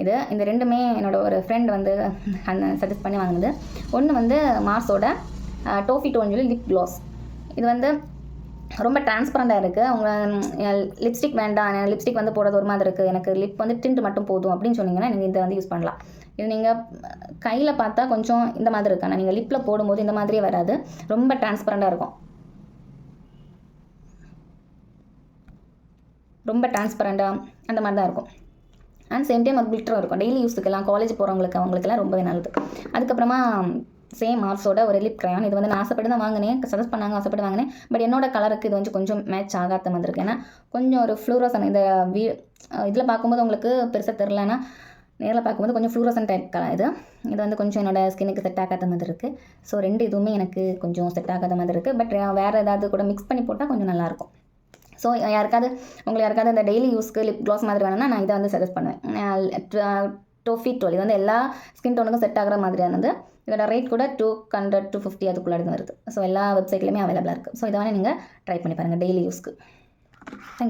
இது. இந்த ரெண்டுமே என்னோட ஒரு ஃப்ரெண்ட் வந்து சஜஸ்ட் பண்ணி வாங்கினது. ஒன்று வந்து மார்ஸோட டோஃபி டோன்னு சொல்லி லிப் க்ளாஸ். இது வந்து ரொம்ப டிரான்ஸ்பரண்டாக இருக்குது. அவங்க லிப்ஸ்டிக் வேண்டாம், லிப்ஸ்டிக் வந்து போடுறது ஒரு மாதிரி இருக்குது, எனக்கு லிப் வந்து டிண்ட் மட்டும் போதும் அப்படின்னு சொன்னீங்கன்னா நீங்கள் இதை வந்து யூஸ் பண்ணலாம். இது நீங்கள் கையில் பார்த்தா கொஞ்சம் இந்த மாதிரி இருக்கு, ஆனால் நீங்கள் லிப்பில் போடும்போது இந்த மாதிரியே வராது, ரொம்ப டிரான்ஸ்பரண்டாக இருக்கும். ரொம்ப டிரான்ஸ்பரண்டாக அந்த மாதிரி தான் இருக்கும். அண்ட் சேம் டைம் அது கிளிட்டரும் இருக்கும். டெய்லி யூஸுக்கெல்லாம், காலேஜ் போகிறவங்களுக்கு அவங்களுக்கெல்லாம் ரொம்பவே நல்லது. அதுக்கப்புறமா சேம் மார்ஸோட ஒரு லிப் க்ரையான். இது வந்து நான் ஆசைப்பட்டு தான் வாங்கினேன், சஜஸ்ட் பண்ணாங்க, ஆசைப்பட்டு வாங்கினேன். பட் என்னோட கலருக்கு இது வந்து கொஞ்சம் மேட்ச் ஆகாத மாதிரி இருக்குது. ஏன்னா கொஞ்சம் ஒரு ஃப்ளூரசன், இந்த இதில் பார்க்கும்போது உங்களுக்கு பெருசாக தெரிலனா, நேரில் பார்க்கும்போது கொஞ்சம் ஃப்ளூரசன் டைப் கலர் இது. இது வந்து கொஞ்சம் என்னோட ஸ்கின்னுக்கு செட் ஆகாத மாதிரி இருக்குது. ஸோ ரெண்டு இதுவுமே எனக்கு கொஞ்சம் செட் ஆகாத மாதிரி இருக்குது. பட் வேறு ஏதாவது கூட மிக்ஸ் பண்ணி போட்டால் கொஞ்சம் நல்லாயிருக்கும். ஸோ யாருக்காவது இந்த டெய்லி யூஸ்க்கு லிப் க்ளாஸ் மாதிரி வேணும்னா நான் இதை வந்து சஜஸ்ட் பண்ணுவேன். Toffee doll. இது வந்து எல்லா ஸ்கின் டோனுக்கும் செட் ஆகிற மாதிரியானது. இதோட ரேட் கூட 200 to 50 அதுக்குள்ளே வருது. ஸோ எல்லா வெப்சைட்லையுமே அவைலபிளாக இருக்குது. ஸோ இதை வேணால் நீங்கள் ட்ரை பண்ணி பாருங்கள் டெய்லி யூஸ்க்கு. தேங்க்யூ.